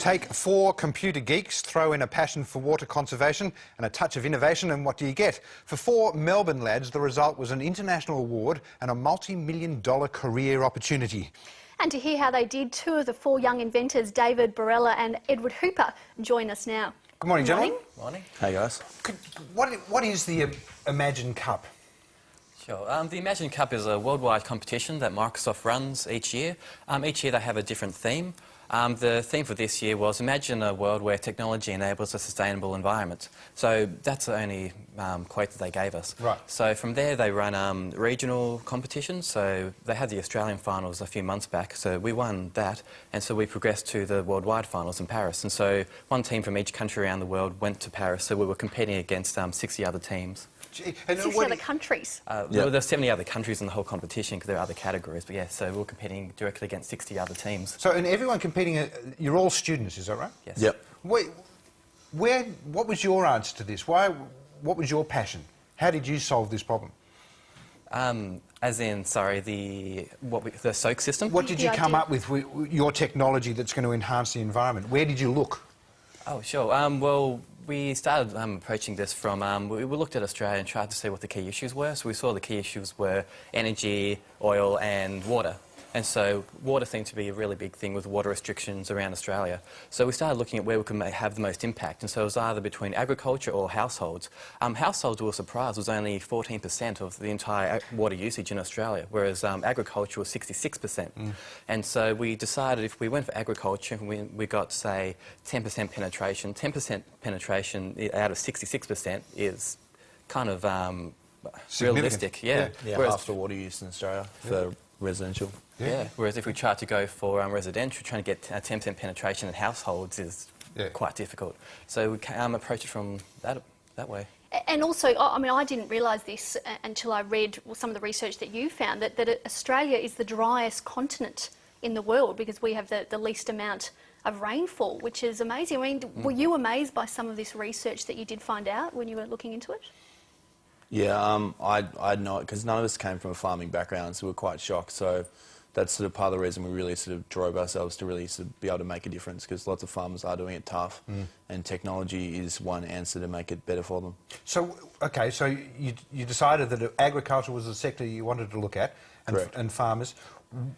Take 4 computer geeks, throw in a passion for water conservation and a touch of innovation, and what do you get? For 4 Melbourne lads, the result was an international award and a multi-million-dollar career opportunity. And to hear how they did, 2 of the 4 young inventors, David Borella and Edward Hooper, join us now. Good morning, gentlemen. Morning. Hey guys. What is the Imagine Cup? Sure. The Imagine Cup is a worldwide competition that Microsoft runs each year. Each year they have a different theme. The theme for this year was Imagine a world where technology enables a sustainable environment. So that's the only quote that they gave us. Right. So from there they run regional competitions. So they had the Australian finals a few months back, so we won that, and so we progressed to the worldwide finals in Paris. And so one team from each country around the world went to Paris, so we were competing against 60 other teams. And 60 other countries? Well, there's 70 other countries in the whole competition because there are other categories, but yeah, so we're competing directly against 60 other teams. So, and everyone competing, you're all students, is that right? Yes. Yep. What was your answer to this? What was your passion? How did you solve this problem? As in, sorry, the soak system? What did you come up with your technology that's going to enhance the environment? Where did you look? Oh, sure. Well, we started approaching this from, we looked at Australia and tried to see what the key issues were. So we saw the key issues were energy, oil and water. And so water seemed to be a really big thing with water restrictions around Australia. So we started looking at where we could have the most impact. And so it was either between agriculture or households. Households, we were surprised, was only 14% of the entire water usage in Australia, whereas agriculture was 66%. And so we decided if we went for agriculture, we got, say, 10% penetration. 10% penetration out of 66% is kind of realistic. Yeah. Whereas half the water use in Australia for residential. Yeah. Whereas if we try to go for residential, trying to get 10% penetration in households is quite difficult. So we approach it from that way. And also, I mean, I didn't realise this until I read some of the research that you found, that Australia is the driest continent in the world because we have the least amount of rainfall, which is amazing. I mean, were you amazed by some of this research that you did find out when you were looking into it? Yeah, I'd know it because none of us came from a farming background, so we were quite shocked. So that's sort of part of the reason we really sort of drove ourselves to really sort of be able to make a difference, because lots of farmers are doing it tough, and technology is one answer to make it better for them. So, okay, so you decided that agriculture was the sector you wanted to look at, and farmers.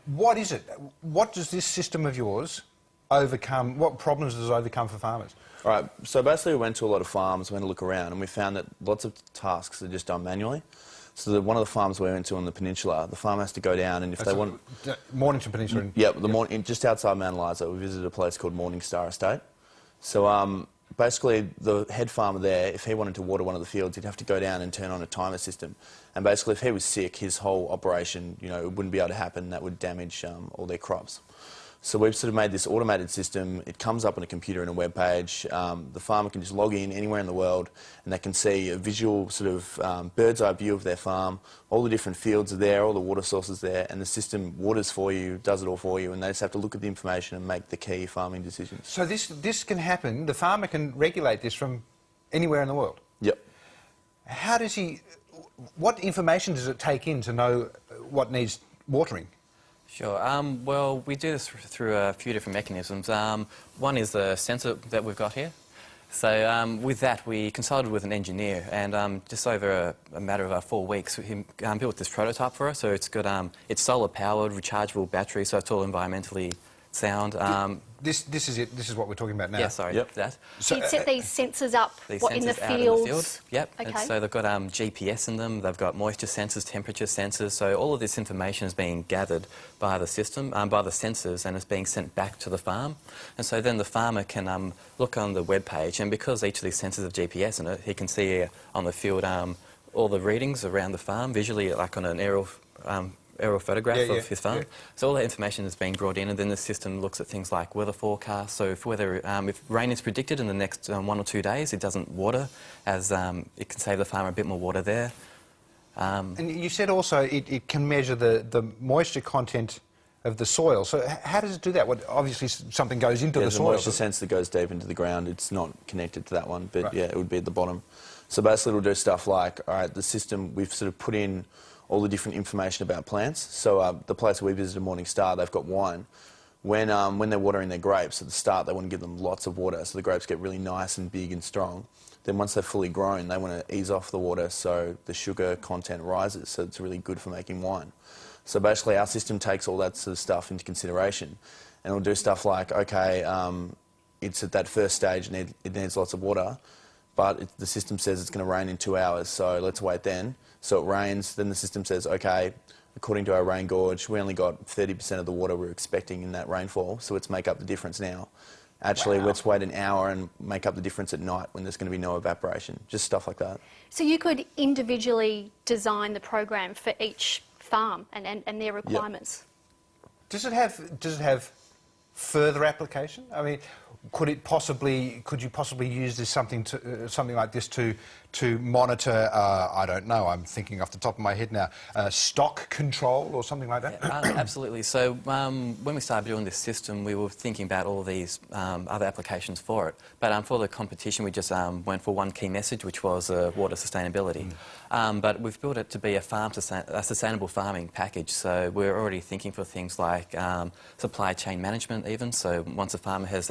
What is it? What does this system of yours overcome? What problems does it overcome for farmers? All right, so basically we went to a lot of farms, went to look around, and we found that lots of tasks are just done manually. So one of the farms we went to on the peninsula, the farm has to go down, and if they want... Mornington Peninsula? Yep, just outside Mount Eliza, we visited a place called Morningstar Estate. So basically the head farmer there, if he wanted to water one of the fields, he'd have to go down and turn on a timer system. And basically if he was sick, his whole operation, you know, it wouldn't be able to happen. That would damage all their crops. So we've sort of made this automated system. It comes up on a computer and a web page. The farmer can just log in anywhere in the world and they can see a visual sort of bird's eye view of their farm. All the different fields are there, all the water sources there, and the system waters for you, does it all for you, and they just have to look at the information and make the key farming decisions. So this can happen, the farmer can regulate this from anywhere in the world? Yep. How does what information does it take in to know what needs watering? Sure. Well, we do this through a few different mechanisms. One is the sensor that we've got here. So with that, we consulted with an engineer, and just over a matter of 4 weeks, he built this prototype for us. So it's got it's solar-powered, rechargeable battery, so it's all environmentally sound. This is it. This is what we're talking about now. Yeah, sorry. Yep. That. So you'd set these sensors up in the fields? Out in the field. Yep. Okay. And so they've got GPS in them. They've got moisture sensors, temperature sensors. So all of this information is being gathered by the system, by the sensors, and it's being sent back to the farm. And so then the farmer can look on the web page, and because each of these sensors have GPS in it, he can see on the field all the readings around the farm visually, like on an aerial photograph of his farm. So all that information is being brought in, and then the system looks at things like weather forecasts. So if rain is predicted in the next 1 or 2 days, it doesn't water, as it can save the farmer a bit more water there. And you said also it can measure the moisture content of the soil. So how does it do that? Obviously something goes into the soil. The moisture sensor goes deep into the ground. It's not connected to that one, but yeah, it would be at the bottom. So basically it'll do stuff like, all right, the system, we've sort of put in all the different information about plants. So the place we visited, Morningstar, they've got wine. when they're watering their grapes, at the start they want to give them lots of water so the grapes get really nice and big and strong. Then once they're fully grown, they want to ease off the water so the sugar content rises, so it's really good for making wine. So basically our system takes all that sort of stuff into consideration, and it'll do stuff like, okay, it's at that first stage and it needs lots of water, but the system says it's going to rain in 2 hours, so let's wait then. So it rains, then the system says, okay, according to our rain gauge, we only got 30% of the water we were expecting in that rainfall, so let's make up the difference now. Actually, let's wait an hour and make up the difference at night when there's going to be no evaporation. Just stuff like that. So you could individually design the program for each farm and their requirements? Does it have further application? I mean, could you possibly use this something like this to monitor? I don't know. I'm thinking off the top of my head now. Stock control or something like that. Yeah, absolutely. So when we started building this system, we were thinking about all these other applications for it. But for the competition, we just went for one key message, which was water sustainability. But we've built it to be a sustainable farming package. So we're already thinking for things like supply chain management, even. So once a farmer has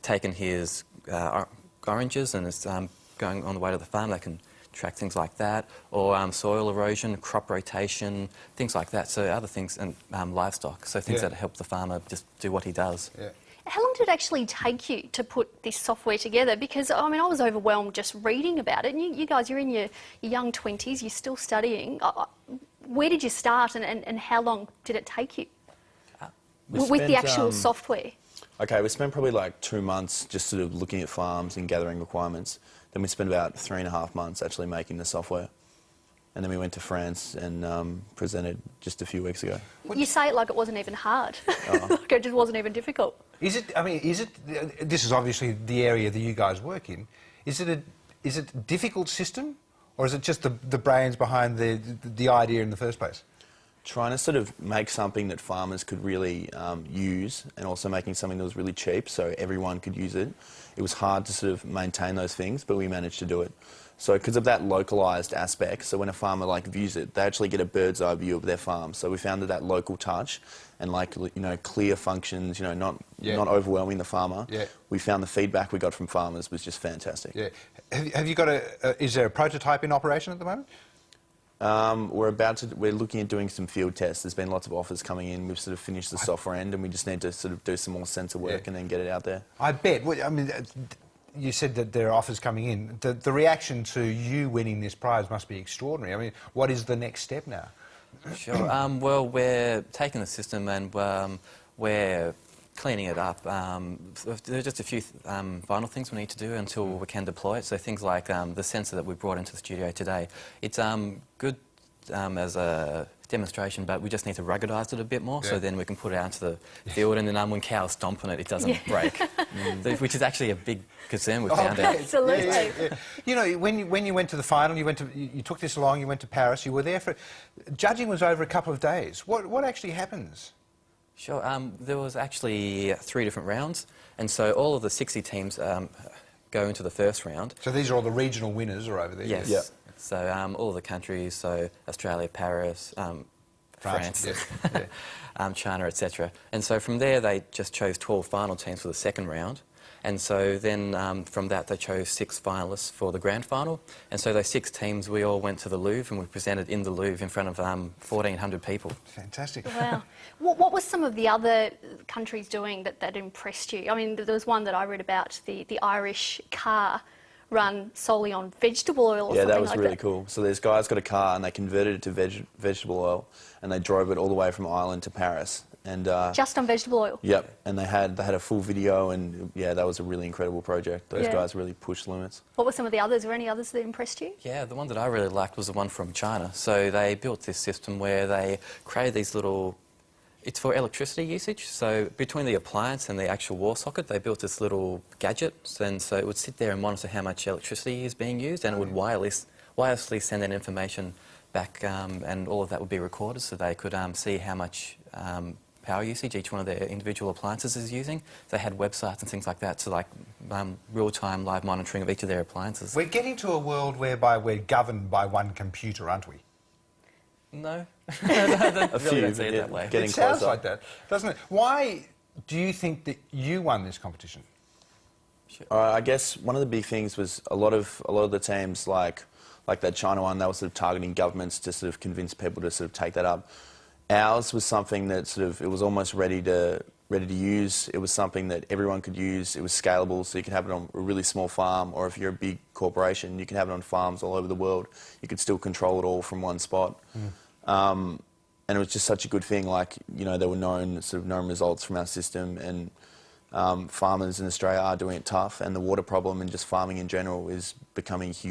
taken his oranges and is going on the way to the farm, they can track things like that, or soil erosion, crop rotation, things like that. So other things, and livestock, so things that help the farmer just do what he does. Yeah. How long did it actually take you to put this software together? Because, I mean, I was overwhelmed just reading about it. And you guys, you're in your young 20s, you're still studying. Where did you start and how long did it take you with the actual software? Okay, we spent probably like 2 months just sort of looking at farms and gathering requirements. Then we spent about 3.5 months actually making the software. And then we went to France and presented just a few weeks ago. You say it like it wasn't even hard. Like it just wasn't even difficult. Is it? I mean, is it? This is obviously the area that you guys work in. Is it a difficult system, or is it just the brains behind the idea in the first place? Trying to sort of make something that farmers could really use, and also making something that was really cheap so everyone could use it. It was hard to sort of maintain those things, but we managed to do it. So because of that localised aspect, so when a farmer views it, they actually get a bird's eye view of their farm. So we found that local touch and clear functions, not overwhelming the farmer. Yeah. We found the feedback we got from farmers was just fantastic. Yeah. Have you got is there a prototype in operation at the moment? We're looking at doing some field tests. There's been lots of offers coming in. We've sort of finished the software end, and we just need to sort of do some more sensor work and then get it out there. I bet. I mean, you said that there are offers coming in. The reaction to you winning this prize must be extraordinary. I mean, what is the next step now? Sure. Well, we're taking the system and we're cleaning it up. There are just a few final things we need to do until we can deploy it. So things like the sensor that we brought into the studio today. It's good as a demonstration, but we just need to ruggedise it a bit more, so then we can put it out into the field, and then when cows stomp on it, it doesn't break, which is actually a big concern we found out. Absolutely. Yeah. You know, when you went to the final, you took this along, you went to Paris, you were there for... Judging was over a couple of days. What actually happens? Sure. There was actually 3 different rounds, and so all of the 60 teams go into the first round. So these are all the regional winners are over there? Yes. Yeah. So all the countries, so Australia, Paris, France, China, etc. And so from there they just chose 12 final teams for the second round. And so then from that they chose 6 finalists for the grand final. And so those 6 teams, we all went to the Louvre and we presented in the Louvre in front of 1,400 people. Fantastic. Wow. What were some of the other countries doing that impressed you? I mean, there was one that I read about, the Irish car run solely on vegetable oil or something like that. Yeah, that was really cool. So these guys got a car and they converted it to vegetable oil, and they drove it all the way from Ireland to Paris. And just on vegetable oil? Yep, and they had a full video, and yeah, that was a really incredible project. Those guys really pushed limits. What were some of the others? Were any others that impressed you? Yeah, the one that I really liked was the one from China. So they built this system where they created these little... It's for electricity usage, so between the appliance and the actual wall socket, they built this little gadget, and so it would sit there and monitor how much electricity is being used, and it would wirelessly send that information back, and all of that would be recorded, so they could see how much power usage each one of their individual appliances is using. They had websites and things like that, so like real-time live monitoring of each of their appliances. We're getting to a world whereby we're governed by one computer, aren't we? No. A few, Don't see it that way. It sounds like that, doesn't it? Why Do you think that you won this competition? I guess one of the big things was a lot of the teams like that China one, they were sort of targeting governments to sort of convince people to sort of take that up. Ours was something that sort of, it was almost ready to use. It was something that everyone could use. It was scalable, so you could have it on a really small farm, or if you're a big corporation, you can have it on farms all over the world. You could still control it all from one spot. And it was just such a good thing. Like, you know, there were known results from our system, and farmers in Australia are doing it tough, and the water problem and just farming in general is becoming huge.